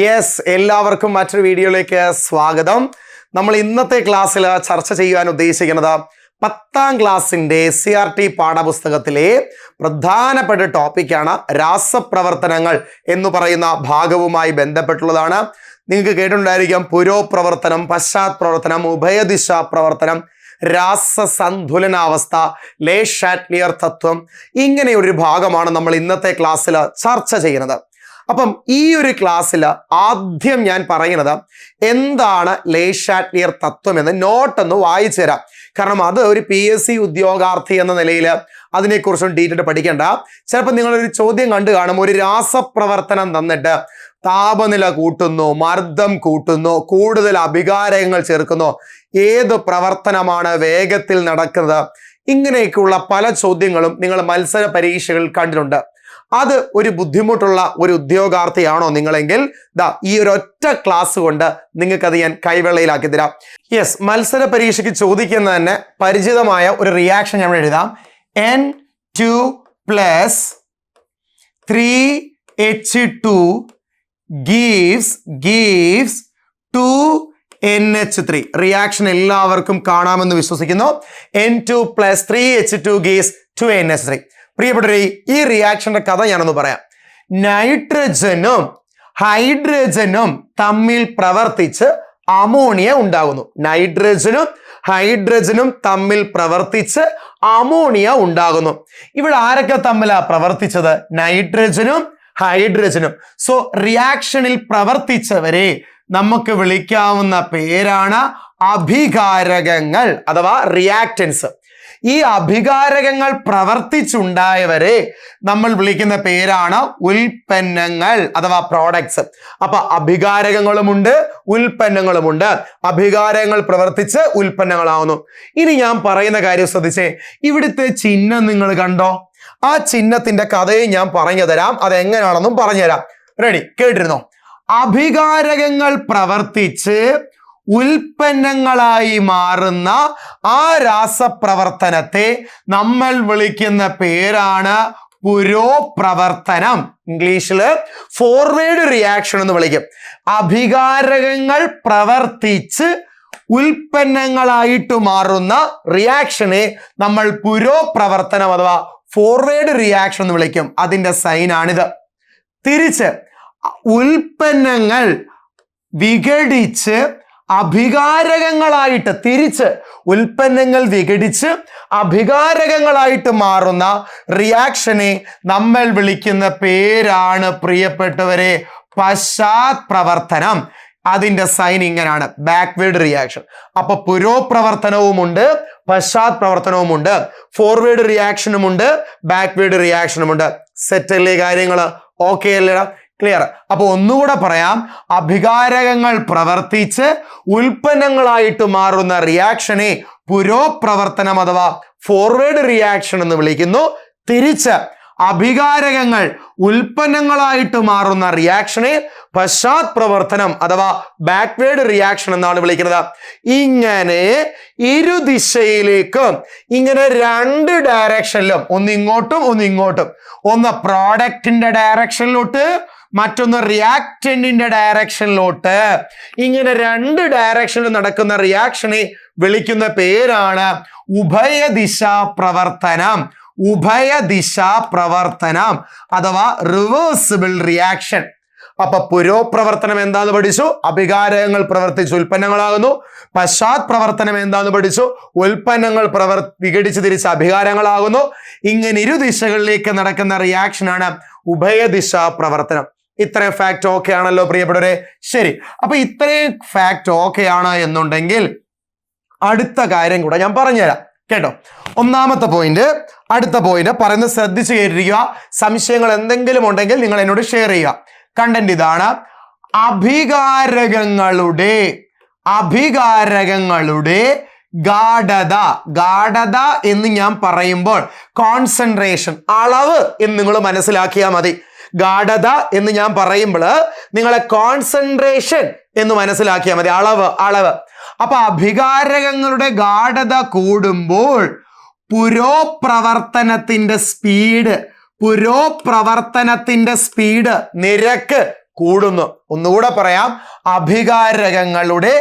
Yes, എല്ലാവർക്കും മറ്റൊരു വീഡിയോയിലേക്ക് സ്വാഗതം. നമ്മൾ ഇന്നത്തെ ക്ലാസ്സിൽ ചർച്ച ചെയ്യാൻ ഉദ്ദേശിക്കുന്നത് 10ാം ക്ലാസ്സിൻ്റെ CRT പാഠപുസ്തകത്തിലെ പ്രധാനപ്പെട്ട ടോപ്പിക്കാണ് രാസപ്രവർത്തനങ്ങൾ എന്ന് പറയുന്ന ഭാഗവുമായി ബന്ധപ്പെട്ടുള്ളതാണ്. നിങ്ങൾക്ക് കേട്ടിട്ടുണ്ടായിരിക്കും പുരോപ്രവർത്തനം, പശ്ചാത് പ്രവർത്തനം, ഉഭയദിശാ പ്രവർത്തനം, രാസസന്തുലനാവസ്ഥ, ലേ ഷാറ്റ്ലിയർ തത്വം. ഇങ്ങനെ ഒരു ഭാഗമാണ് നമ്മൾ ഇന്നത്തെ ക്ലാസ്സിൽ ചർച്ച ചെയ്യുന്നത്. അപ്പം ഈ ഒരു ക്ലാസ്സിൽ ആദ്യം ഞാൻ പറയുന്നത് എന്താണ് ലേ ഷാറ്റ്ലിയർ തത്വം എന്ന് നോട്ടൊന്ന് വായിച്ചു തരാം. കാരണം അത് ഒരു PSC ഉദ്യോഗാർത്ഥി എന്ന നിലയിൽ അതിനെക്കുറിച്ചും ഡീറ്റെയിൽ പഠിക്കേണ്ട. ചിലപ്പോൾ നിങ്ങളൊരു ചോദ്യം കണ്ടു കാണും, ഒരു രാസപ്രവർത്തനം തന്നിട്ട് താപനില കൂട്ടുന്നു, മർദ്ദം കൂട്ടുന്നു, കൂടുതൽ അഭികാരങ്ങൾ ചേർക്കുന്നു, ഏത് പ്രവർത്തനമാണ് വേഗത്തിൽ നടക്കുന്നത്, ഇങ്ങനെയൊക്കെയുള്ള പല ചോദ്യങ്ങളും നിങ്ങൾ മത്സര പരീക്ഷകളിൽ കണ്ടിട്ടുണ്ട്. അത് ഒരു ബുദ്ധിമുട്ടുള്ള ഒരു ഉദ്യോഗാർത്ഥിയാണോ നിങ്ങളെങ്കിൽ ഈ ഒരു ഒറ്റ ക്ലാസ് കൊണ്ട് നിങ്ങൾക്കത് ഞാൻ കൈവെള്ളയിലാക്കി തരാം. യെസ്, മത്സര പരീക്ഷയ്ക്ക് ചോദിക്കുന്ന തന്നെ പരിചിതമായ ഒരു റിയാക്ഷൻ ഞാൻ എഴുതാം. N2+3H2 gives 2NH3. റിയാക്ഷൻ എല്ലാവർക്കും കാണാമെന്ന് വിശ്വസിക്കുന്നു. N2+3H2 gives 2NH3. പ്രിയപ്പെട്ടവരെ, ഈ റിയാക്ഷന്റെ കഥ ഞാനൊന്ന് പറയാം. നൈട്രജനും ഹൈഡ്രജനും തമ്മിൽ പ്രവർത്തിച്ച് അമോണിയ ഉണ്ടാകുന്നു. നൈട്രജനും ഹൈഡ്രജനും തമ്മിൽ പ്രവർത്തിച്ച് അമോണിയ ഉണ്ടാകുന്നു. ഇവിടെ ആരൊക്കെ തമ്മിലാ പ്രവർത്തിച്ചത്? നൈട്രജനും ഹൈഡ്രജനും. സോ റിയാക്ഷനിൽ പ്രവർത്തിച്ചവരെ നമുക്ക് വിളിക്കാവുന്ന പേരാണ് അഭികാരകങ്ങൾ അഥവാ റിയാക്റ്റൻസ്. ഈ അഭികാരകങ്ങൾ പ്രവർത്തിച്ചുണ്ടായവരെ നമ്മൾ വിളിക്കുന്ന പേരാണ് ഉൽപ്പന്നങ്ങൾ അഥവാ പ്രോഡക്ട്സ്. അപ്പൊ അഭികാരകങ്ങളുമുണ്ട്, ഉൽപ്പന്നങ്ങളുമുണ്ട്. അഭികാരങ്ങൾ പ്രവർത്തിച്ച് ഉൽപ്പന്നങ്ങളാവുന്നു. ഇനി ഞാൻ പറയുന്ന കാര്യം ശ്രദ്ധിച്ചേ. ഇവിടുത്തെ ചിഹ്നം നിങ്ങൾ കണ്ടോ? ആ ചിഹ്നത്തിന്റെ കഥയും ഞാൻ പറഞ്ഞു തരാം, അതെങ്ങനെയാണെന്നും പറഞ്ഞുതരാം. റെഡി? കേട്ടിരുന്നോ? അഭികാരകങ്ങൾ പ്രവർത്തിച്ച് ഉൽപ്പന്നങ്ങളായി മാറുന്ന ആ രാസപ്രവർത്തനത്തെ നമ്മൾ വിളിക്കുന്ന പേരാണ് പുരോപ്രവർത്തനം. ഇംഗ്ലീഷില് ഫോർവേഡ് റിയാക്ഷൻ എന്ന് വിളിക്കും. അഭികാരകങ്ങൾ പ്രവർത്തിച്ച് ഉൽപ്പന്നങ്ങളായിട്ട് മാറുന്ന റിയാക്ഷനെ നമ്മൾ പുരോപ്രവർത്തനം അഥവാ ഫോർവേഡ് റിയാക്ഷൻ എന്ന് വിളിക്കും. അതിന്റെ സൈനാണിത്. തിരിച്ച് ഉൽപ്പന്നങ്ങൾ വിഘടിച്ച് അഭികാരകങ്ങളായിട്ട്, തിരിച്ച് ഉൽപ്പന്നങ്ങൾ വിഘടിച്ച് അഭികാരകങ്ങളായിട്ട് മാറുന്ന റിയാക്ഷനെ നമ്മൾ വിളിക്കുന്ന പേരാണ് പ്രിയപ്പെട്ടവരെ പശ്ചാത് പ്രവർത്തനം. അതിന്റെ സൈൻ ഇങ്ങനെയാണ്, ബാക്ക്വേർഡ് റിയാക്ഷൻ. അപ്പൊ പുരോപ്രവർത്തനവുമുണ്ട്, പശ്ചാത് പ്രവർത്തനവുമുണ്ട്, ഫോർവേഡ് റിയാക്ഷനുമുണ്ട്, ബാക്ക്വേർഡ് റിയാക്ഷനുമുണ്ട്. സെറ്റ് അല്ലേ കാര്യങ്ങൾ? ഓക്കെ അല്ലേടാ? ക്ലിയർ? അപ്പൊ ഒന്നുകൂടെ പറയാം. അഭികാരകങ്ങൾ പ്രവർത്തിച്ച് ഉൽപ്പന്നങ്ങളായിട്ട് മാറുന്ന റിയാക്ഷനെ പുരോപ്രവർത്തനം അഥവാ ഫോർവേഡ് റിയാക്ഷൻ എന്ന് വിളിക്കുന്നു. തിരിച്ച് അഭികാരകങ്ങൾ ഉൽപ്പന്നങ്ങളായിട്ട് മാറുന്ന റിയാക്ഷനെ പശ്ചാത് പ്രവർത്തനം അഥവാ ബാക്ക്വേർഡ് റിയാക്ഷൻ എന്നാണ് വിളിക്കുന്നത്. ഇങ്ങനെ ഇരുദിശയിലേക്കും, ഇങ്ങനെ രണ്ട് ഡയറക്ഷനിലും, ഒന്ന് ഇങ്ങോട്ടും ഒന്ന് ഇങ്ങോട്ടും, ഒന്ന് പ്രോഡക്റ്റിന്റെ ഡയറക്ഷനിലോട്ട്, മറ്റൊന്ന് റിയാക്റ്റന്റിന്റെ ഡയറക്ഷനിലോട്ട്, ഇങ്ങനെ രണ്ട് ഡയറക്ഷനിൽ നടക്കുന്ന റിയാക്ഷനെ വിളിക്കുന്ന പേരാണ് ഉഭയദിശാ പ്രവർത്തനം. ഉഭയദിശാ പ്രവർത്തനം അഥവാ റിവേഴ്സിബിൾ റിയാക്ഷൻ. അപ്പൊ പുരോപ്രവർത്തനം എന്താന്ന് പഠിച്ചു? അഭികാരകങ്ങൾ പ്രവർത്തിച്ച് ഉൽപ്പന്നങ്ങളാകുന്നു. പശ്ചാത് പ്രവർത്തനം എന്താന്ന് പഠിച്ചു? ഉൽപ്പന്നങ്ങൾ വിഘടിച്ച് തിരിച്ച് അഭികാരങ്ങളാകുന്നു. ഇങ്ങനെ ഇരുദിശകളിലേക്ക് നടക്കുന്ന റിയാക്ഷനാണ് ഉഭയദിശാ പ്രവർത്തനം. ഇത്രയും ഫാക്ട് ഓക്കെ ആണല്ലോ പ്രിയപ്പെട്ടവരെ? ശരി, അപ്പൊ ഇത്രയും ഫാക്ട് ഓക്കെ ആണ് എന്നുണ്ടെങ്കിൽ അടുത്ത കാര്യം കൂടെ ഞാൻ പറഞ്ഞുതരാം കേട്ടോ. ഒന്നാമത്തെ പോയിന്റ്, അടുത്ത പോയിന്റ് പറയുന്നത് ശ്രദ്ധിച്ചു കേട്ടിരിക്കുക. സംശയങ്ങൾ എന്തെങ്കിലും ഉണ്ടെങ്കിൽ നിങ്ങൾ എന്നോട് ഷെയർ ചെയ്യുക. കണ്ടന്റ് ഇതാണ്: അഭികാരകങ്ങളുടെ ഗാഢത എന്ന് ഞാൻ പറയുമ്പോൾ കോൺസെൻട്രേഷൻ, അളവ് എന്ന് നിങ്ങൾ മനസ്സിലാക്കിയാൽ മതി. ഗാഢത എന്ന് ഞാൻ പറയുമ്പോൾ നിങ്ങളെ കോൺസെൻട്രേഷൻ എന്ന് മനസ്സിലാക്കിയാൽ മതി. അളവ്. അപ്പൊ അഭികാരകങ്ങളുടെ ഗാഢത കൂടുമ്പോൾ പുരോപ്രവർത്തനത്തിന്റെ സ്പീഡ് നിരക്ക് കൂടുന്നു. ഒന്നുകൂടെ പറയാം, അഭികാരകങ്ങളുടെ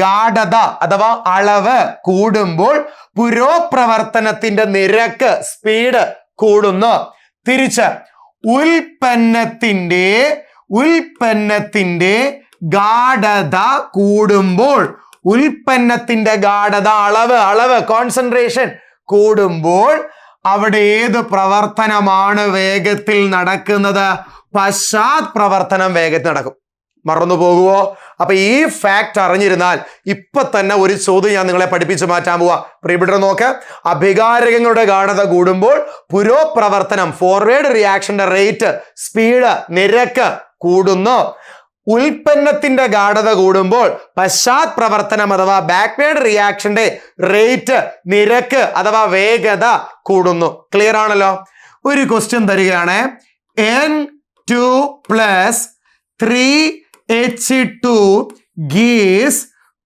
ഗാഢത അഥവാ അളവ് കൂടുമ്പോൾ പുരോപ്രവർത്തനത്തിന്റെ നിരക്ക് സ്പീഡ് കൂടുന്നു. തിരിച്ച് ഉൽപ്പന്നത്തിന്റെ ഗാഢത കൂടുമ്പോൾ, ഉൽപ്പന്നത്തിന്റെ ഗാഢത അളവ് കോൺസെൻട്രേഷൻ കൂടുമ്പോൾ അവിടെ ഏത് പ്രവർത്തനമാണ് വേഗത്തിൽ നടക്കുന്നത്? പശ്ചാത് പ്രവർത്തനം വേഗത്തിൽ നടക്കും. മറന്നു പോകുവോ? അപ്പൊ ഈ ഫാക്ട് അറിഞ്ഞിരുന്നാൽ ഇപ്പൊ തന്നെ ഒരു ചോദ്യം ഞാൻ നിങ്ങളെ പഠിപ്പിച്ചു മാറ്റാൻ പോവാ. പ്രിയപ്പെട്ടവർ നോക്ക്, അഭികാരകങ്ങളുടെ ഗാഢത കൂടുമ്പോൾ പുരോപ്രവർത്തനം ഫോർവേഡ് റിയാക്ഷന്റെ റേറ്റ് സ്പീഡ് നിരക്ക് കൂടുന്നു. ഉൽപ്പന്നത്തിന്റെ ഗാഢത കൂടുമ്പോൾ പശ്ചാത് പ്രവർത്തനം അഥവാ ബാക്ക്വേർഡ് റിയാക്ഷന്റെ റേറ്റ് നിരക്ക് അഥവാ വേഗത കൂടുന്നു. ക്ലിയർ ആണല്ലോ? ഒരു ക്വസ്റ്റ്യൻ തരികയാണ്. N2 + 3H2 gives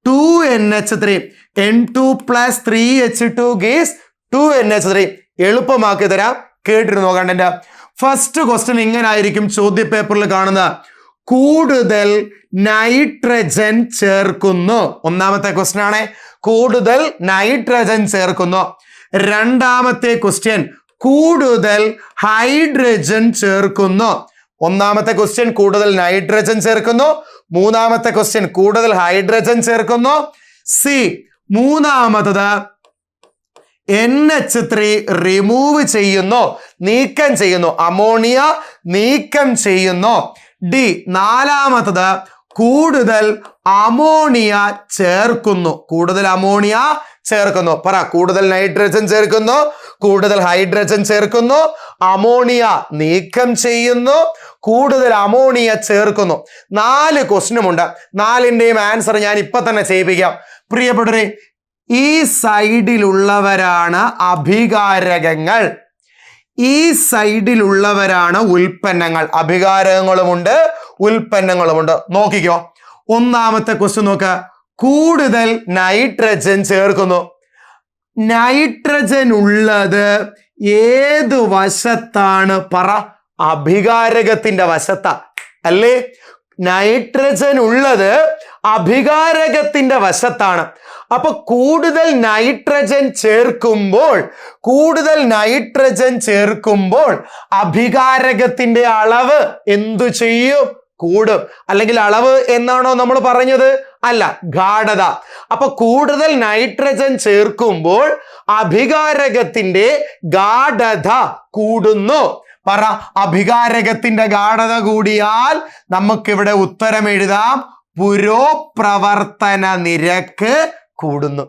2NH3. N2 + 3H2 gives 2NH3. എളുപ്പമാക്കി തരാം, കേട്ടിരുന്നോ കണ്ടന്റ്? ഫസ്റ്റ് ക്വസ്റ്റ്യൻ ഇങ്ങനെ ആയിരിക്കും ചോദ്യ പേപ്പറിൽ കാണുന്നത്. കൂടുതൽ നൈട്രജൻ ചേർക്കുന്നു. ഒന്നാമത്തെ ക്വസ്റ്റ്യൻ ആണ്, കൂടുതൽ നൈട്രജൻ ചേർക്കുന്നു. രണ്ടാമത്തെ ക്വസ്റ്റ്യൻ, കൂടുതൽ ഹൈഡ്രജൻ ചേർക്കുന്നു. ഒന്നാമത്തെ ക്വസ്റ്റ്യൻ കൂടുതൽ നൈട്രജൻ ചേർക്കുന്നു. മൂന്നാമത്തെ ക്വസ്റ്റ്യൻ കൂടുതൽ ഹൈഡ്രജൻ ചേർക്കുന്നു. സി, മൂന്നാമത്തത് NH3 റിമൂവ് ചെയ്യുന്നു, നീക്കം ചെയ്യുന്നു, അമോണിയ നീക്കം ചെയ്യുന്നു. ഡി, നാലാമത്തത് കൂടുതൽ അമോണിയ ചേർക്കുന്നു, കൂടുതൽ അമോണിയ ചേർക്കുന്നു. പറ, കൂടുതൽ നൈട്രജൻ ചേർക്കുന്നു, കൂടുതൽ ഹൈഡ്രജൻ ചേർക്കുന്നു, അമോണിയ നീക്കം ചെയ്യുന്നു, കൂടുതൽ അമോണിയ ചേർക്കുന്നു. 4 ക്വസ്റ്റ്യനുമുണ്ട്. 4ന്റെയും ആൻസർ ഞാൻ ഇപ്പൊ തന്നെ ചെയ്യിപ്പിക്കാം. പ്രിയപ്പെട്ടവരെ, ഈ സൈഡിലുള്ളവരാണ് അഭികാരകങ്ങൾ, ഈ സൈഡിലുള്ളവരാണ് ഉൽപ്പന്നങ്ങൾ. അഭികാരകങ്ങളുമുണ്ട് ഉൽപ്പന്നങ്ങളുമുണ്ട്. നോക്കിക്കോ, ഒന്നാമത്തെ ക്വസ്റ്റ്യൻ നോക്ക. കൂടുതൽ നൈട്രജൻ ചേർക്കുന്നു. നൈട്രജൻ ഉള്ളത് ഏത് വശത്താണ്? പറ, അഭികാരകത്തിന്റെ വശത്താ അല്ലേ? നൈട്രജൻ ഉള്ളത് അഭികാരകത്തിന്റെ വശത്താണ്. അപ്പൊ കൂടുതൽ നൈട്രജൻ ചേർക്കുമ്പോൾ അഭികാരകത്തിന്റെ അളവ് എന്തു ചെയ്യും? കൂടും. അല്ലെങ്കിൽ അളവ് എന്നാണോ നമ്മൾ പറഞ്ഞത്? അല്ല, ഗാഢത. അപ്പൊ കൂടുതൽ നൈട്രജൻ ചേർക്കുമ്പോൾ അഭികാരകത്തിന്റെ ഗാഢത കൂടുന്നു. പറ, അഭികാരകത്തിന്റെ ഗാഢത കൂടിയാൽ നമുക്കിവിടെ ഉത്തരം എഴുതാം, പുരോപ്രവർത്തന നിരക്ക് കൂടുന്നു.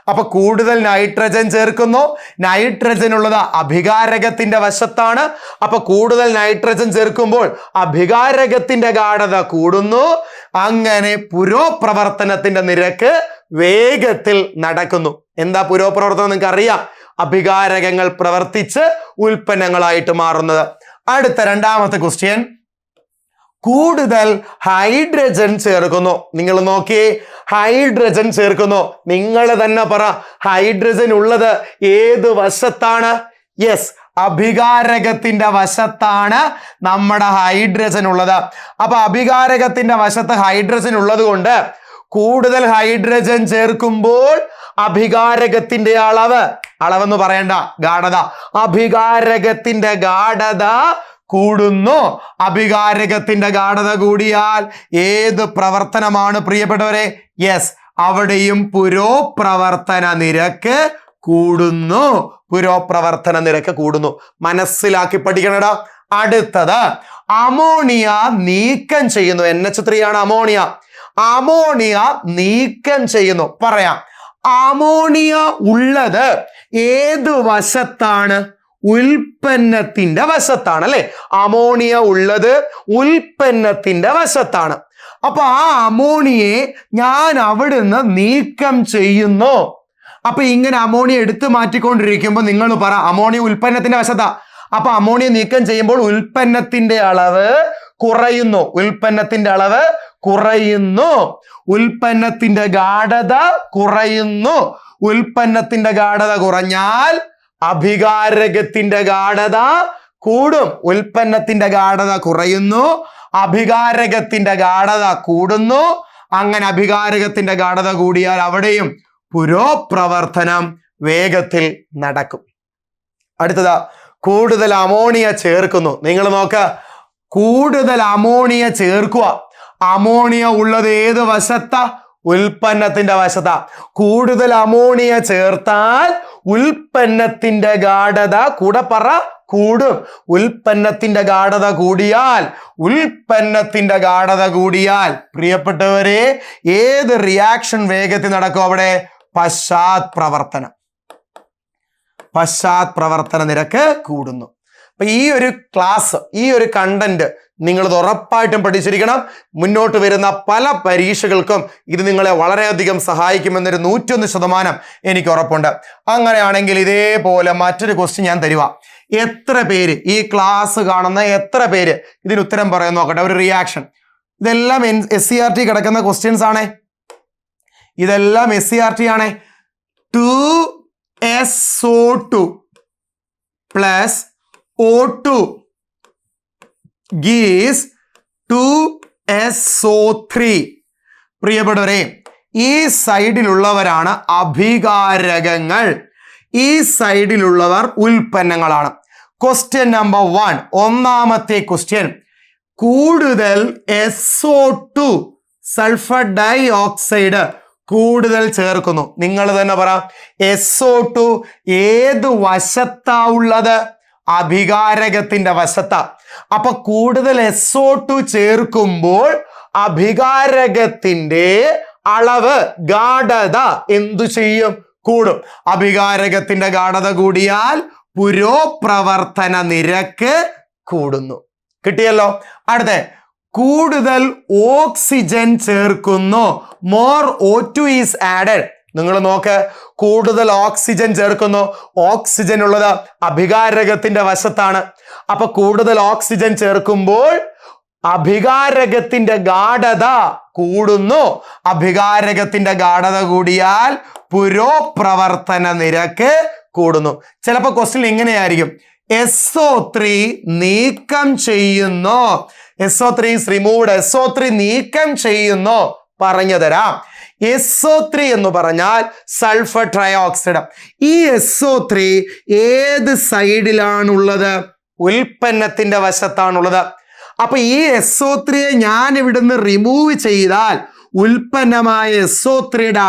അപ്പൊ കൂടുതൽ നൈട്രജൻ ചേർക്കുന്നു. നൈട്രജൻ ഉള്ളത് അഭികാരകത്തിന്റെ വശത്താണ്. അപ്പൊ കൂടുതൽ നൈട്രജൻ ചേർക്കുമ്പോൾ അഭികാരകത്തിന്റെ ഗാഢത കൂടുന്നു. അങ്ങനെ പുരോപ്രവർത്തനത്തിന്റെ നിരക്ക് വേഗത്തിൽ നടക്കുന്നു. എന്താ പുരോപ്രവർത്തനം? നിങ്ങൾക്ക് അറിയാം, അഭികാരകങ്ങൾ പ്രവർത്തിച്ച് ഉൽപ്പന്നങ്ങളായിട്ട് മാറുന്നത്. അടുത്ത രണ്ടാമത്തെ ക്വസ്റ്റ്യൻ, കൂടുതൽ ഹൈഡ്രജൻ ചേർക്കുന്നു. നിങ്ങൾ നോക്കിയേ, ഹൈഡ്രജൻ ചേർക്കുന്നു. നിങ്ങൾ തന്നെ പറ, ഹൈഡ്രജൻ ഉള്ളത് ഏത് വശത്താണ്? യെസ്, അഭികാരകത്തിന്റെ വശത്താണ് നമ്മുടെ ഹൈഡ്രജൻ ഉള്ളത്. അപ്പൊ അഭികാരകത്തിന്റെ വശത്ത് ഹൈഡ്രജൻ ഉള്ളത് കൊണ്ട് കൂടുതൽ ഹൈഡ്രജൻ ചേർക്കുമ്പോൾ അഭികാരകത്തിന്റെ അളവെന്ന് പറയണ്ട, ഗാഢത, അഭികാരകത്തിന്റെ ഗാഢത കൂടുന്നു. അഭികാരകത്തിന്റെ ഗാഢത കൂടിയാൽ ഏത് പ്രവർത്തനമാണ് പ്രിയപ്പെട്ടവരെ? യെസ്, അവിടെയും പുരോപ്രവർത്തന നിരക്ക് കൂടുന്നു. പുരോപ്രവർത്തന നിരക്ക് കൂടുന്നു. മനസ്സിലാക്കി പഠിക്കണടാ. അടുത്തത്, അമോണിയ നീക്കം ചെയ്യുന്നു. NH3 ആണ് അമോണിയ. അമോണിയ നീക്കം ചെയ്യുന്നു. പറയാം, അമോണിയ ഉള്ളത് ഏത് വശത്താണ്? ഉൽപ്പന്നത്തിന്റെ വശത്താണ് അല്ലെ? അമോണിയ ഉള്ളത് ഉൽപ്പന്നത്തിന്റെ വശത്താണ്. അപ്പൊ ആ അമോണിയെ ഞാൻ അവിടുന്ന് നീക്കം ചെയ്യുന്നു. അപ്പൊ ഇങ്ങനെ അമോണിയ എടുത്തു മാറ്റിക്കൊണ്ടിരിക്കുമ്പോൾ നിങ്ങൾ പറ, അമോണിയ ഉൽപ്പന്നത്തിന്റെ വശത്താ. അപ്പൊ അമോണിയ നീക്കം ചെയ്യുമ്പോൾ ഉൽപ്പന്നത്തിന്റെ അളവ് കുറയുന്നു. ഉൽപ്പന്നത്തിന്റെ അളവ് കുറയുന്നു. ഉൽപ്പന്നത്തിന്റെ ഗാഢത കുറയുന്നു. ഉൽപ്പന്നത്തിന്റെ ഗാഢത കുറഞ്ഞാൽ അഭികാരകത്തിന്റെ ഗാഢത കൂടും. ഉൽപ്പന്നത്തിന്റെ ഗാഢത കുറയുന്നു, അഭികാരകത്തിന്റെ ഗാഢത കൂടുന്നു. അങ്ങനെ അഭികാരകത്തിന്റെ ഗാഢത കൂടിയാൽ അവിടെയും പുരോപ്രവർത്തനം വേഗത്തിൽ നടക്കും. അടുത്തതാ, കൂടുതൽ അമോണിയ ചേർക്കുന്നു. നിങ്ങൾ നോക്ക, കൂടുതൽ അമോണിയ ചേർക്കുക. അമോണിയ ഉള്ളത് ഏത് വശത്താ? ഉൽപ്പന്നത്തിന്റെ വശത്താ. കൂടുതൽ അമോണിയ ചേർത്താൽ ഉൽപ്പന്നത്തിന്റെ ഗാഢത കൂടെ പറ കൂടും. ഉൽപ്പന്നത്തിന്റെ ഗാഢത കൂടിയാൽ പ്രിയപ്പെട്ടവരെ ഏത് റിയാക്ഷൻ വേഗത്തിൽ നടക്കും? അവിടെ പശ്ചാത്പ്രവർത്തന നിരക്ക് കൂടുന്നു. അപ്പൊ ഈ ഒരു ക്ലാസ്, ഈ ഒരു കണ്ടന്റ് നിങ്ങൾ ഉറപ്പായിട്ടും പഠിച്ചിരിക്കണം. മുന്നോട്ട് വരുന്ന പല പരീക്ഷകൾക്കും ഇത് നിങ്ങളെ വളരെയധികം സഹായിക്കുമെന്നൊരു 101% എനിക്ക് ഉറപ്പുണ്ട്. അങ്ങനെയാണെങ്കിൽ ഇതേപോലെ മറ്റൊരു ക്വസ്റ്റ്യൻ ഞാൻ തരുക. എത്ര പേര് ഈ ക്ലാസ് കാണുന്ന എത്ര പേര് ഇതിന് ഉത്തരം പറയാൻ നോക്കട്ടെ. ഒരു റിയാക്ഷൻ. ഇതെല്ലാം SCERT കിടക്കുന്ന ക്വസ്റ്റ്യൻസ് ആണ്. ഇതെല്ലാം SCERT ആണ്. 2SO2 plus O2 gives 2SO3. പ്രിയപ്പെട്ടവരെ, ഈ സൈഡിലുള്ളവരാണ് അഭികാരകങ്ങൾ, ഈ സൈഡിലുള്ളവർ ഉൽപ്പന്നങ്ങളാണ്. ക്വസ്റ്റ്യൻ നമ്പർ 1, ഒന്നാമത്തെ ക്വസ്റ്റ്യൻ. കൂടുതൽ SO2 സൾഫർ ഡൈ ഓക്സൈഡ് കൂടുതൽ ചേർക്കുന്നു. നിങ്ങൾ തന്നെ പറ, SO2 ഏത് വശത്താ ഉള്ളത്? അഭികാരകത്തിന്റെ വശത്താ. അപ്പൊ കൂടുതൽ SO2 ചേർക്കുമ്പോൾ അഭികാരകത്തിന്റെ അളവ്, ഗാഢത എന്തു ചെയ്യും? കൂടും. അഭികാരകത്തിന്റെ ഗാഢത കൂടിയാൽ പുരോപ്രവർത്തന നിരക്ക് കൂടുന്നു. കിട്ടിയല്ലോ. അടുത്ത, കൂടുതൽ ഓക്സിജൻ ചേർക്കുന്നു. More O2 is added. നിങ്ങൾ നോക്ക്, കൂടുതൽ ഓക്സിജൻ ചേർക്കുന്നു. ഓക്സിജൻ ഉള്ളത് അഭികാരകത്തിന്റെ വശത്താണ്. അപ്പൊ കൂടുതൽ ഓക്സിജൻ ചേർക്കുമ്പോൾ അഭികാരകത്തിന്റെ ഗാഢത കൂടുന്നു. അഭികാരകത്തിന്റെ ഗാഢത കൂടിയാൽ പുരോപ്രവർത്തന നിരക്ക് കൂടുന്നു. ചിലപ്പോൾ ക്വസ്റ്റ്യൻ ഇങ്ങനെയായിരിക്കും, SO3 നീക്കം ചെയ്യുന്നു. SO3 is removed. SO3 നീക്കം ചെയ്യുന്നു. പറഞ്ഞു തരാം. SO3 എന്ന് പറഞ്ഞാൽ സൾഫർ ട്രയോക്സൈഡ്. ഈ SO3 ഏത് സൈഡിലാണുള്ളത്? ഉൽപ്പന്നത്തിന്റെ വശത്താണുള്ളത്. അപ്പൊ ഈ SO3 ഞാൻ ഇവിടുന്ന് റിമൂവ് ചെയ്താൽ ഉൽപ്പന്നമായ SO3യുടെ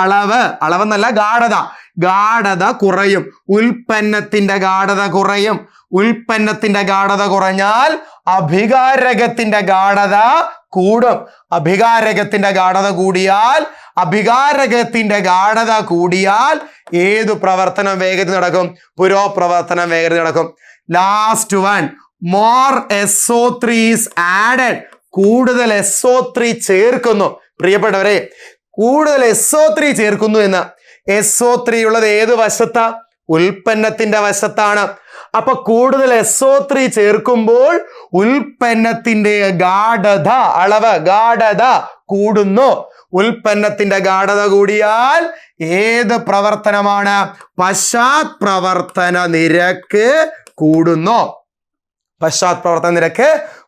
അളവെന്നല്ല, ഗാഢത കുറയും. ഉൽപ്പന്നത്തിന്റെ ഗാഢത കുറയും. ഉൽപ്പന്നത്തിന്റെ ഗാഢത കുറഞ്ഞാൽ അഭികാരകത്തിന്റെ ഗാഢത കൂടും. അഭികാരകത്തിന്റെ ഗാഢത കൂടിയാൽ ഏതു പ്രവർത്തനം വേഗത്തിൽ നടക്കും? പുരോപ്രവർത്തനം വേഗത്തിൽ നടക്കും. Last one, more SO3 is added. കൂടുതൽ SO3 ചേർക്കുന്നു. പ്രിയപ്പെട്ടവരെ, കൂടുതൽ SO3 ചേർക്കുന്നു എന്ന്. SO3 ഉള്ളത് ഏത് വശത്താ? ഉൽപ്പന്നത്തിന്റെ വശത്താണ്. അപ്പൊ കൂടുതൽ SO3 ചേർക്കുമ്പോൾ ഉൽപ്പന്നത്തിന്റെ ഗാഢത കൂടുന്നു. ഉൽപ്പന്നത്തിന്റെ ഗാഢത കൂടിയാൽ ഏത് പ്രവർത്തനമാണ്? പശ്ചാത്പ്രവർത്തന നിരക്ക്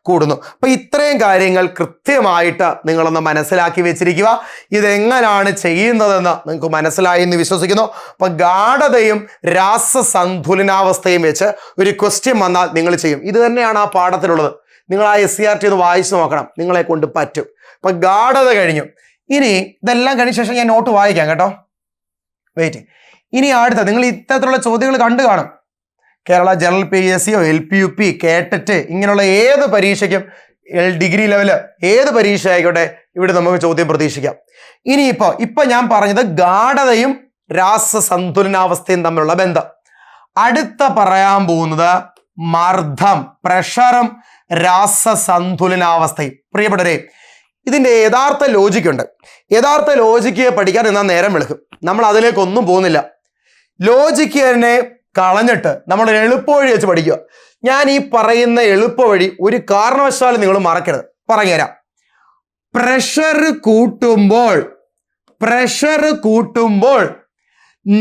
കൂടുന്നു. അപ്പൊ ഇത്രയും കാര്യങ്ങൾ കൃത്യമായിട്ട് നിങ്ങളൊന്ന് മനസ്സിലാക്കി വെച്ചിരിക്കുക. ഇതെങ്ങനെയാണ് ചെയ്യുന്നതെന്ന് നിങ്ങൾക്ക് മനസ്സിലായി എന്ന് വിശ്വസിക്കുന്നു. അപ്പൊ ഗാഢതയും രാസസന്തുലനാവസ്ഥയും വെച്ച് ഒരു ക്വസ്റ്റ്യൻ വന്നാൽ നിങ്ങൾ ചെയ്യും. ഇത് തന്നെയാണ് ആ പാഠത്തിലുള്ളത്. നിങ്ങൾ ആ SCERT ഒന്ന് വായിച്ചു നോക്കണം, നിങ്ങളെ കൊണ്ട് പറ്റും. അപ്പൊ ഗാഢത കഴിഞ്ഞു. ഇനി ഇതെല്ലാം കഴിഞ്ഞ ശേഷം ഞാൻ നോട്ട് വായിക്കാം കേട്ടോ. വെയിറ്റ്. ഇനി അടുത്ത, നിങ്ങൾ ഇത്തരത്തിലുള്ള ചോദ്യങ്ങൾ കണ്ടു കാണും. കേരള ജനറൽ PSCയോ LPUP, കേട്ടറ്റ് ഇങ്ങനെയുള്ള ഏത് പരീക്ഷയ്ക്കും, ഡിഗ്രി ലെവല് ഏത് പരീക്ഷ ആയിക്കോട്ടെ, ഇവിടെ നമുക്ക് ചോദ്യം പ്രതീക്ഷിക്കാം. ഇപ്പൊ ഞാൻ പറഞ്ഞത് ഗാഢതയും രാസസന്തുലനാവസ്ഥയും തമ്മിലുള്ള ബന്ധം. അടുത്ത പറയാൻ പോകുന്നത് മർദ്ദം, പ്രഷറും രാസസന്തുലനാവസ്ഥയും. പ്രിയപ്പെട്ടവരെ, ഇതിന്റെ യഥാർത്ഥ ലോജിക്കുണ്ട്. യഥാർത്ഥ ലോജിക്ക് പഠിക്കാൻ എന്നാൽ നേരം വെളുക്കും. നമ്മൾ അതിലേക്കൊന്നും പോകുന്നില്ല. ലോജിക്ക് തന്നെ കളഞ്ഞിട്ട് നമ്മൾ എളുപ്പവഴി വെച്ച് പഠിക്കുക. ഞാൻ ഈ പറയുന്ന എളുപ്പവഴി ഒരു കാരണവശാലും നിങ്ങൾ മറക്കരുത്. പറഞ്ഞുതരാം. പ്രഷർ കൂട്ടുമ്പോൾ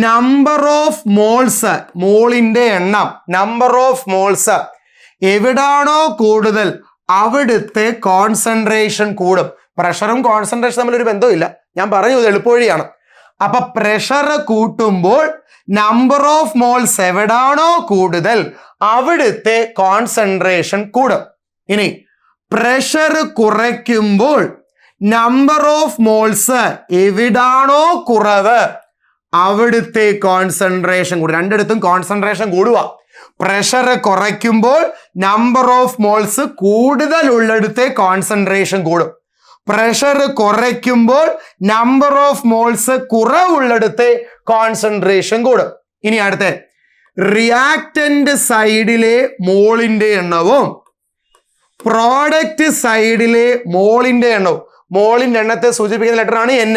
നമ്പർ ഓഫ് മോൾസ്, മോളിന്റെ എണ്ണം, നമ്പർ ഓഫ് മോൾസ് എവിടാണോ കൂടുതൽ അവിടുത്തെ കോൺസെൻട്രേഷൻ കൂടും. പ്രഷറും കോൺസെൻട്രേഷൻ തമ്മിൽ ഒരു ബന്ധമില്ല, ഞാൻ പറഞ്ഞു ഇത് എളുപ്പവഴിയാണ്. അപ്പൊ പ്രഷർ കൂട്ടുമ്പോൾ നമ്പർ ഓഫ് മോൾസ് എവിടാണോ കൂടുതൽ അവിടുത്തെ കോൺസെൻട്രേഷൻ കൂടും. ഇനി പ്രഷർ കുറയ്ക്കുമ്പോൾ നമ്പർ ഓഫ് മോൾസ് എവിടാണോ കുറവ് അവിടുത്തെ കോൺസെൻട്രേഷൻ കൂടും. രണ്ടിടത്തും കോൺസെൻട്രേഷൻ കൂടുക. പ്രഷർ കുറയ്ക്കുമ്പോൾ നമ്പർ ഓഫ് മോൾസ് കൂടുതലുള്ളിടത്തെ കോൺസെൻട്രേഷൻ കൂടും. പ്രഷർ കുറയ്ക്കുമ്പോൾ നമ്പർ ഓഫ് മോൾസ് കുറവുള്ളിടത്തെ കോൺസെൻട്രേഷൻ കൂടും. ഇനി അടുത്ത റിയാക്ടന്റ് സൈഡിലെ മോളിന്റെ എണ്ണവും പ്രോഡക്റ്റ് സൈഡിലെ മോളിന്റെ എണ്ണവും, മോളിന്റെ എണ്ണത്തെ സൂചിപ്പിക്കുന്ന ലെറ്ററാണ് N.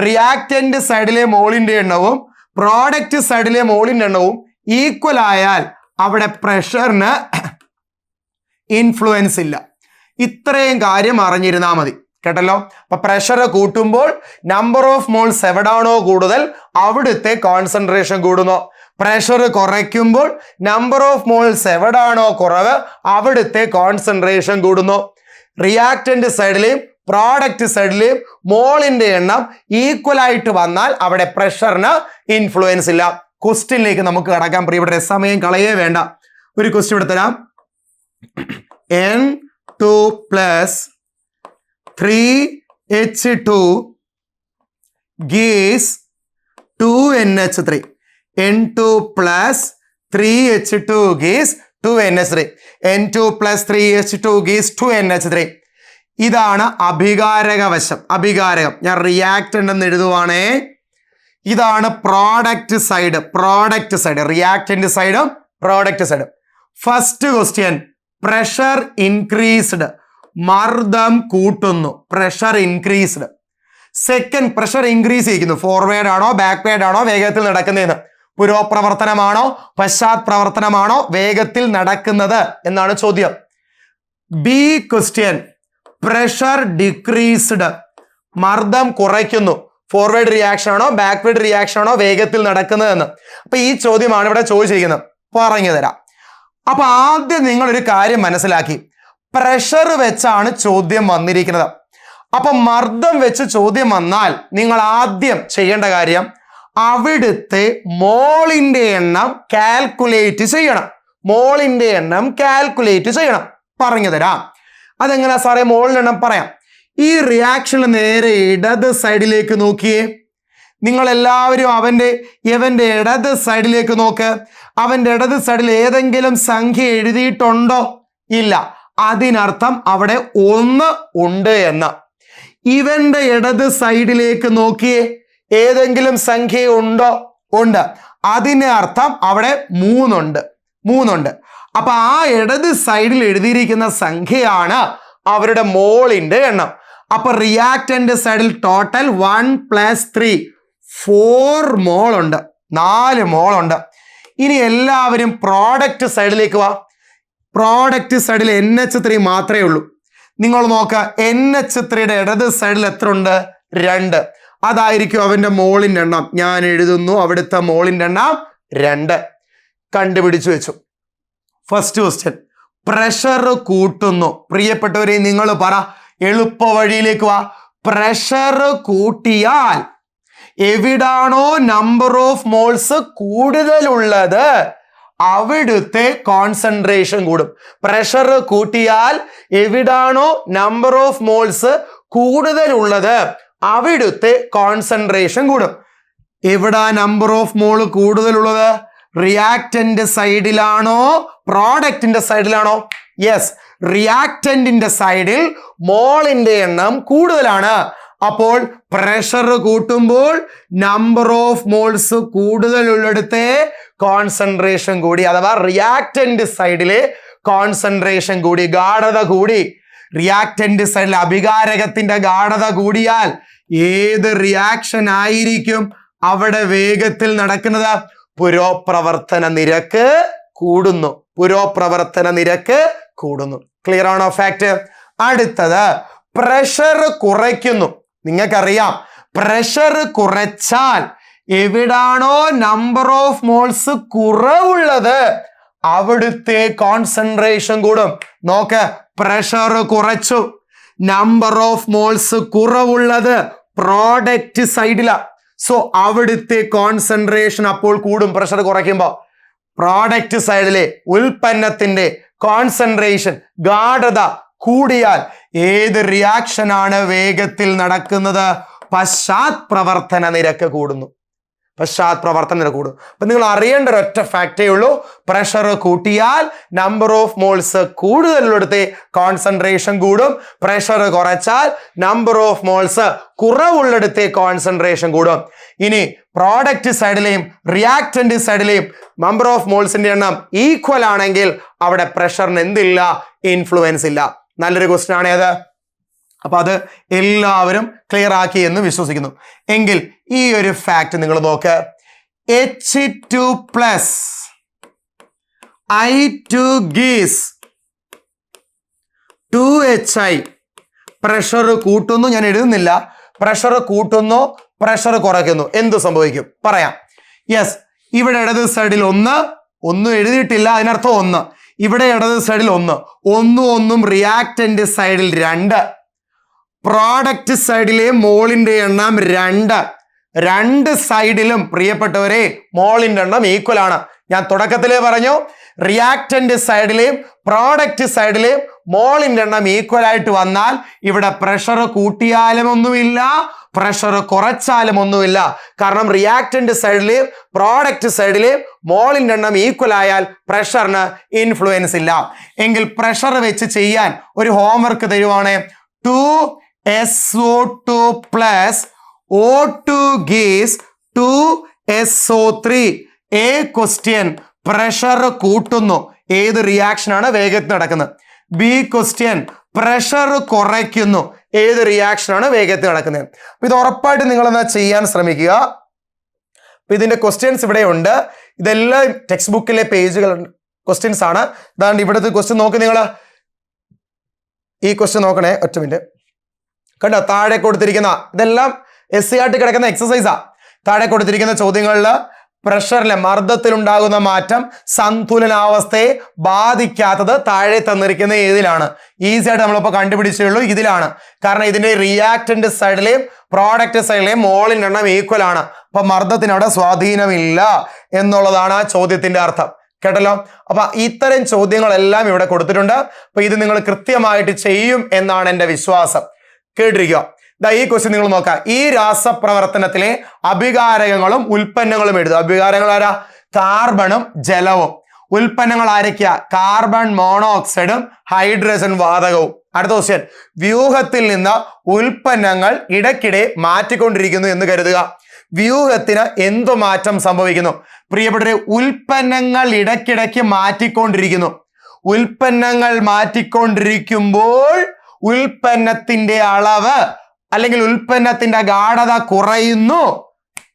റിയാക്ടന്റ് സൈഡിലെ മോളിന്റെ എണ്ണവും പ്രോഡക്റ്റ് സൈഡിലെ മോളിന്റെ എണ്ണവും ഈക്വൽ ആയാൽ അവിടെ പ്രഷറിന് ഇൻഫ്ലുവൻസ് ഇല്ല. ഇത്രയും കാര്യം അറിഞ്ഞിരുന്നാൽ മതി, കേട്ടല്ലോ. അപ്പൊ പ്രഷർ കൂട്ടുമ്പോൾ നമ്പർ ഓഫ് മോൾസ് എവിടാണോ കൂടുതൽ അവിടുത്തെ കോൺസെൻട്രേഷൻ കൂടുന്നു. പ്രഷർ കുറയ്ക്കുമ്പോൾ നമ്പർ ഓഫ് മോൾസ് എവിടാണോ കുറവ് അവിടുത്തെ കോൺസെൻട്രേഷൻ കൂടുന്നു. റിയാക്ടന്റ് സൈഡിലെയും പ്രോഡക്റ്റ് സൈഡിലെയും മോളിന്റെ എണ്ണം ഈക്വൽ ആയിട്ട് വന്നാൽ അവിടെ പ്രഷറിന് ഇൻഫ്ലുവൻസ് ഇല്ല. ക്വസ്റ്റ്യനിലേക്ക് നമുക്ക് കടക്കാം പ്രിയപ്പെട്ട, സമയം കളയേ വേണ്ട. ഒരു ക്വസ്റ്റ്യൻ ഇവിടെ തരാം. N2 plus 3H2 gives 2NH3. N2 plus 3H2 gives 2NH3. N2 plus 3H2 gives 2NH3. ഇതാണ് അഭികാരക വശം. അഭികാരകം ഞാൻ റിയാക്ടന്റ് എന്ന് എഴുതുവാണേ. ഇതാണ് product side. Product side reactant സൈഡും പ്രോഡക്റ്റ് സൈഡും. ഫസ്റ്റ് ക്വസ്റ്റ്യൻ, പ്രഷർ ഇൻക്രീസ്ഡ്, മർദ്ദം കൂട്ടുന്നു, pressure increased. Second, pressure increase ചെയ്യുന്നു. ഫോർവേഡ് ആണോ ബാക്ക്വേഡ് ആണോ വേഗത്തിൽ നടക്കുന്നതെന്ന്, പുരോപ്രവർത്തനമാണോ പശ്ചാത് പ്രവർത്തനമാണോ വേഗത്തിൽ നടക്കുന്നത് എന്നാണ് ചോദ്യം. ബി ക്വസ്റ്റ്യൻ, പ്രഷർ ഡിക്രീസ്ഡ്, മർദ്ദം കുറയ്ക്കുന്നു, ഫോർവേഡ് റിയാക്ഷൻ ആണോ ബാക്ക്വേഡ് റിയാക്ഷൻ ആണോ വേഗത്തിൽ നടക്കുന്നതെന്ന്. അപ്പൊ ഈ ചോദ്യമാണ് ഇവിടെ ചോദിച്ചിരിക്കുന്നത്, പറഞ്ഞു തരാം. അപ്പൊ ആദ്യം നിങ്ങൾ ഒരു കാര്യം മനസ്സിലാക്കി, പ്രഷർ വെച്ചാണ് ചോദ്യം വന്നിരിക്കുന്നത്. അപ്പൊ മർദ്ദം വെച്ച് ചോദ്യം വന്നാൽ നിങ്ങൾ ആദ്യം ചെയ്യേണ്ട കാര്യം അവിടുത്തെ മോളിന്റെ എണ്ണം കാൽക്കുലേറ്റ് ചെയ്യണം. മോളിന്റെ എണ്ണം കാൽക്കുലേറ്റ് ചെയ്യണം. പറഞ്ഞു തരാം. അതെങ്ങനെയാ സാറേ മോളിന്റെ എണ്ണം പറയാം. ഈ റിയാക്ഷനിൽ നേരെ ഇടത് സൈഡിലേക്ക് നോക്കിയേ. നിങ്ങൾ എല്ലാവരും ഇവന്റെ ഇടത് സൈഡിലേക്ക് നോക്ക്. അവന്റെ ഇടത് സൈഡിൽ ഏതെങ്കിലും സംഖ്യ എഴുതിയിട്ടുണ്ടോ? ഇല്ല. അതിനർത്ഥം അവിടെ 1 ഉണ്ട് എന്ന്. ഇവന്റെ ഇടത് സൈഡിലേക്ക് നോക്കിയേ, ഏതെങ്കിലും സംഖ്യ ഉണ്ടോ? ഉണ്ട്. അതിന് അർത്ഥം അവിടെ 3 ഉണ്ട്. അപ്പൊ ആ ഇടത് സൈഡിൽ എഴുതിയിരിക്കുന്ന സംഖ്യയാണ് അവരുടെ മോളിന്റെ എണ്ണം. അപ്പൊ റിയാക്ടന്റ് സൈഡിൽ ടോട്ടൽ 1 + 3 4 മോൾ ഉണ്ട്, 4 മോൾ ഉണ്ട്. ഇനി എല്ലാവരും പ്രോഡക്റ്റ് സൈഡിലേക്ക് വാ. പ്രോഡക്റ്റ് സൈഡിൽ NH3 മാത്രമേ ഉള്ളൂ. നിങ്ങൾ നോക്ക, NH3യുടെ ഇടത് സൈഡിൽ എത്ര ഉണ്ട്? 2. അതായിരിക്കും അവന്റെ മോളിന്റെ എണ്ണം. ഞാൻ എഴുതുന്നു അവിടുത്തെ മോളിന്റെ എണ്ണം 2. കണ്ടുപിടിച്ചു വെച്ചു. ഫസ്റ്റ് ക്വസ്റ്റ്യൻ, പ്രഷർ കൂട്ടുന്നു. പ്രിയപ്പെട്ടവരെ നിങ്ങൾ പറ, എളുപ്പ വഴിയിലേക്ക് വാ. പ്രഷർ കൂട്ടിയാൽ എവിടാണോ നമ്പർ ഓഫ് മോൾസ് കൂടുതലുള്ളത് അവിടുത്തെ കോൺസെൻട്രേഷൻ കൂടും. പ്രഷർ കൂട്ടിയാൽ എവിടാണോ നമ്പർ ഓഫ് മോൾസ് കൂടുതലുള്ളത് അവിടുത്തെ കോൺസെൻട്രേഷൻ കൂടും. എവിടാ നമ്പർ ഓഫ് മോൾ കൂടുതലുള്ളത്? റിയാക്ടന്റ് സൈഡിലാണോ പ്രോഡക്റ്റിന്റെ സൈഡിലാണോ? യെസ്, റിയാക്ടന്റിന്റെ സൈഡിൽ മോളിന്റെ എണ്ണം കൂടുതലാണ്. അപ്പോൾ പ്രഷർ കൂട്ടുമ്പോൾ നമ്പർ ഓഫ് മോൾസ് കൂടുതലുള്ളിടത്തെ കോൺസെൻട്രേഷൻ കൂടി, അഥവാ റിയാക്ടന്റ് സൈഡിലെ കോൺസെൻട്രേഷൻ കൂടി, ഗാഢത കൂടി. റിയാക്ടന്റ് സൈഡിൽ അഭികാരകത്തിന്റെ ഗാഢത കൂടിയാൽ ഏത് റിയാക്ഷൻ ആയിരിക്കും അവിടെ വേഗത്തിൽ നടക്കുന്നത്? പുരോപ്രവർത്തന നിരക്ക് കൂടുന്നു. പുരോപ്രവർത്തന നിരക്ക് കൂടുന്നു. ക്ലിയർ ആണോ ഫാക്ട്? അടുത്തത്, പ്രഷർ കുറയ്ക്കുന്നു. നിങ്ങൾക്കറിയാം, പ്രഷർ കുറച്ചാൽ എവിടാണോ നമ്പർ ഓഫ് മോൾസ് കുറവുള്ളത് അവിടുത്തെ കോൺസെൻട്രേഷൻ കൂടും. നോക്ക്, പ്രഷർ കുറച്ചു, നമ്പർ ഓഫ് മോൾസ് കുറവുള്ളത് പ്രോഡക്റ്റ് സൈഡിലാ. സോ അവിടുത്തെ കോൺസെൻട്രേഷൻ അപ്പോൾ കൂടും. പ്രഷർ കുറയ്ക്കുമ്പോൾ പ്രോഡക്റ്റ് സൈഡിലെ ഉൽപ്പന്നത്തിന്റെ കോൺസെൻട്രേഷൻ ഗാഢത കൂടിയാൽ ഏത് റിയാക്ഷൻ ആണ് വേഗത്തിൽ നടക്കുന്നത്? പശ്ചാത്പ്രവർത്തന നിരക്ക് കൂടുന്നു. പശ്ചാത്പ്രവർത്തന നിരക്ക് കൂടും. അപ്പൊ നിങ്ങൾ അറിയേണ്ട ഒരൊറ്റ ഫാക്റ്റേ ഉള്ളൂ, പ്രഷർ കൂട്ടിയാൽ നമ്പർ ഓഫ് മോൾസ് കൂടുതലുള്ളടത്തെ കോൺസെൻട്രേഷൻ കൂടും, പ്രഷർ കുറച്ചാൽ നമ്പർ ഓഫ് മോൾസ് കുറവുള്ളിടത്തെ കോൺസെൻട്രേഷൻ കൂടും. ഇനി പ്രോഡക്റ്റ് സൈഡിലെയും റിയാക്ടന്റ് സൈഡിലെയും നമ്പർ ഓഫ് മോൾസിന്റെ എണ്ണം ഈക്വൽ ആണെങ്കിൽ അവിടെ പ്രഷറിന് എന്തില്ല? ഇൻഫ്ലുവൻസ് ഇല്ല. നല്ലൊരു ക്വസ്റ്റ്യൻ ആണ് അത്. അപ്പൊ അത് എല്ലാവരും ക്ലിയർ ആക്കി എന്ന് വിശ്വസിക്കുന്നു. എങ്കിൽ ഈ ഒരു ഫാക്ട് നിങ്ങൾ നോക്ക്, H2 plus I2 gives 2HI. Pressure കൂട്ടുന്നു, ഞാൻ എഴുതുന്നില്ല. പ്രഷർ കൂട്ടുന്നു, പ്രഷർ കുറയ്ക്കുന്നു, എന്ത് സംഭവിക്കും പറയാം. യെസ്, ഇവിടെ ഇടത് സൈഡിൽ ഒന്നും എഴുതിയിട്ടില്ല, അതിനർത്ഥം 1. ഇവിടെ ഇടത് സൈഡിൽ 1, ഒന്നും റിയാക്ടന്റ് സൈഡിൽ 2, പ്രോഡക്റ്റ് സൈഡിലെ മോളിന്റെ എണ്ണം 2. രണ്ട് സൈഡിലും പ്രിയപ്പെട്ടവരെ മോളിന്റെ എണ്ണം ഈക്വൽ ആണ്. ഞാൻ തുടക്കത്തിലേ പറഞ്ഞു, റിയാക്ടന്റ് സൈഡിലെയും പ്രോഡക്റ്റ് സൈഡിലെയും മോളിന്റെ എണ്ണം ഈക്വൽ ആയിട്ട് വന്നാൽ ഇവിടെ പ്രഷർ കൂട്ടിയാലും ഒന്നുമില്ല, പ്രഷർ കുറച്ചാലും ഒന്നുമില്ല. കാരണം റിയാക്ടന്റ് സൈഡിലെയും പ്രോഡക്റ്റ് സൈഡിലെയും മോളിന്റെ എണ്ണം ഈക്വൽ ആയാൽ പ്രഷറിന് ഇൻഫ്ലുവൻസ് ഇല്ല. എങ്കിൽ പ്രഷർ വെച്ച് ചെയ്യാൻ ഒരു ഹോംവർക്ക് തരുവാണ്. 2SO2 plus O2 gives 2SO3. A question, pressure കൂട്ടുന്നു, ഏത് റിയാക്ഷൻ ആണ് വേഗത്തിൽ നടക്കുന്നത്? B question, പ്രഷർ കുറയ്ക്കുന്നു, ഏത് റിയാക്ഷൻ ആണ് വേഗത്തിൽ നടക്കുന്നത്? അപ്പൊ ഇത് ഉറപ്പായിട്ട് നിങ്ങൾ എന്താ ചെയ്യാൻ ശ്രമിക്കുക. അപ്പൊ ഇതിന്റെ ക്വസ്റ്റ്യൻസ് ഇവിടെ ഉണ്ട്. ഇതെല്ലാം ടെക്സ്റ്റ് ബുക്കിലെ പേജുകൾ ക്വസ്റ്റ്യൻസ് ആണ്. അതാണ്ട് ഇവിടുത്തെ ക്വസ്റ്റ്യൻ നോക്ക്. നിങ്ങൾ ഈ ക്വസ്റ്റ്യൻ നോക്കണേ, ഒറ്റ മിനിറ്റ്. കണ്ടോ, താഴെ കൊടുത്തിരിക്കുന്ന ഇതെല്ലാം SCRT കിടക്കുന്ന എക്സസൈസാ. താഴെ കൊടുത്തിരിക്കുന്ന ചോദ്യങ്ങളിൽ പ്രഷറിലെ മർദ്ദത്തിലുണ്ടാകുന്ന മാറ്റം സന്തുലനാവസ്ഥയെ ബാധിക്കാത്തത് താഴെ തന്നിരിക്കുന്ന ഏതിലാണ്? ഈസി ആയിട്ട് നമ്മളിപ്പോൾ കണ്ടുപിടിച്ചുള്ളൂ, ഇതിലാണ്. കാരണം ഇതിന്റെ റിയാക്ടന്റ് സൈഡിലെയും പ്രോഡക്റ്റ് സൈഡിലെയും മോളിന്റെ എണ്ണം ഈക്വൽ ആണ്. അപ്പൊ മർദ്ദത്തിന് അവിടെ സ്വാധീനമില്ല എന്നുള്ളതാണ് ആ ചോദ്യത്തിന്റെ അർത്ഥം. കേട്ടല്ലോ. അപ്പൊ ഇത്തരം ചോദ്യങ്ങളെല്ലാം ഇവിടെ കൊടുത്തിട്ടുണ്ട്. അപ്പൊ ഇത് നിങ്ങൾ കൃത്യമായിട്ട് ചെയ്യും എന്നാണ് എൻ്റെ വിശ്വാസം. കേട്ടിരിക്കുക. ഈ ക്വസ്റ്റ്യൻ നിങ്ങൾ നോക്കാം. ഈ രാസപ്രവർത്തനത്തിലെ അഭികാരകങ്ങളും ഉൽപ്പന്നങ്ങളും എഴുതുക. അഭികാരങ്ങൾ ആരാ? കാർബണും ജലവും. ഉൽപ്പന്നങ്ങൾ ആരൊക്കെയാ? കാർബൺ മോണോക്സൈഡും ഹൈഡ്രജൻ വാതകവും. അടുത്ത ക്വസ്റ്റ്യൻ, വ്യൂഹത്തിൽ നിന്ന് ഉൽപ്പന്നങ്ങൾ ഇടയ്ക്കിടെ മാറ്റിക്കൊണ്ടിരിക്കുന്നു എന്ന് കരുതുക. വ്യൂഹത്തിന് എന്തു മാറ്റം സംഭവിക്കുന്നു? പ്രിയപ്പെട്ടവരെ, ഉൽപ്പന്നങ്ങൾ ഇടയ്ക്കിടയ്ക്ക് മാറ്റിക്കൊണ്ടിരിക്കുന്നു. ഉൽപ്പന്നങ്ങൾ മാറ്റിക്കൊണ്ടിരിക്കുമ്പോൾ ഉൽപ്പന്നത്തിന്റെ അളവ് അല്ലെങ്കിൽ ഉൽപ്പന്നത്തിന്റെ ഗാഢത കുറയുന്നു.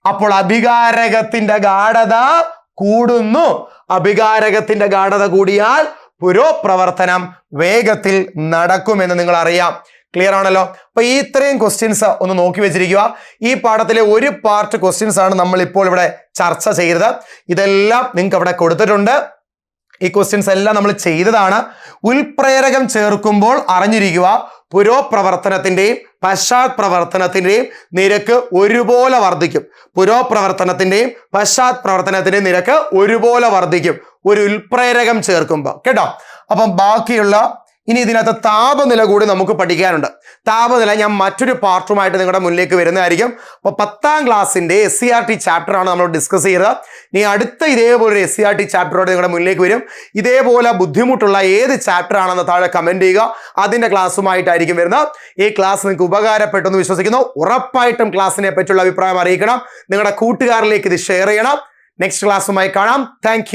അപ്പോൾ അഭികാരകത്തിന്റെ ഗാഢത കൂടുന്നു. അഭികാരകത്തിന്റെ ഗാഢത കൂടിയാൽ പുരോപ്രവർത്തനം വേഗത്തിൽ നടക്കുമെന്ന് നിങ്ങൾ അറിയാം. ക്ലിയർ ആണല്ലോ. അപ്പൊ ഈ ഇത്രയും ക്വസ്റ്റ്യൻസ് ഒന്ന് നോക്കി വെച്ചിരിക്കുക. ഈ പാഠത്തിലെ ഒരു പാർട്ട് ക്വസ്റ്റ്യൻസ് ആണ് നമ്മൾ ഇപ്പോൾ ഇവിടെ ചർച്ച ചെയ്തത്. ഇതെല്ലാം നിങ്ങൾക്ക് അവിടെ കൊടുത്തിട്ടുണ്ട്. ഈ ക്വസ്റ്റ്യൻസ് എല്ലാം നമ്മൾ ചെയ്തതാണ്. ഉൽപ്രേരകം ചേർക്കുമ്പോൾ അറിഞ്ഞിരിക്കുക, പുരോപ്രവർത്തനത്തിന്റെയും പശ്ചാത്പ്രവർത്തനത്തിന്റെയും നിരക്ക് ഒരുപോലെ വർദ്ധിക്കും. പുരോപ്രവർത്തനത്തിന്റെയും പശ്ചാത്പ്രവർത്തനത്തിന്റെയും നിരക്ക് ഒരുപോലെ വർദ്ധിക്കും ഒരു ഉൽപ്രേരകം ചേർക്കുമ്പോൾ. കേട്ടോ. അപ്പം ബാക്കിയുള്ള ഇനി ഇതിനകത്ത് താപനില കൂടി നമുക്ക് പഠിക്കാനുണ്ട്. താപനില ഞാൻ മറ്റൊരു പാർട്ടുമായിട്ട് നിങ്ങളുടെ മുന്നിലേക്ക് വരുന്നതായിരിക്കും. അപ്പോൾ 10ാം ക്ലാസ്സിന്റെ SCRT ചാപ്റ്റർ ആണ് നമ്മൾ ഡിസ്കസ് ചെയ്തത്. ഇനി അടുത്ത ഇതേപോലെ ഒരു SCRT ചാപ്റ്ററോട് നിങ്ങളുടെ മുന്നിലേക്ക് വരും. ഇതേപോലെ ബുദ്ധിമുട്ടുള്ള ഏത് ചാപ്റ്റർ ആണെന്ന് താഴെ കമന്റ് ചെയ്യുക. അതിന്റെ ക്ലാസ്സുമായിട്ടായിരിക്കും വരുന്നത്. ഈ ക്ലാസ് നിങ്ങൾക്ക് ഉപകാരപ്പെട്ടെന്ന് വിശ്വസിക്കുന്നു. ഉറപ്പായിട്ടും ക്ലാസ്സിനെ പറ്റിയുള്ള അഭിപ്രായം അറിയിക്കണം. നിങ്ങളുടെ കൂട്ടുകാരിലേക്ക് ഇത് ഷെയർ ചെയ്യണം. നെക്സ്റ്റ് ക്ലാസ്സുമായി കാണാം. താങ്ക്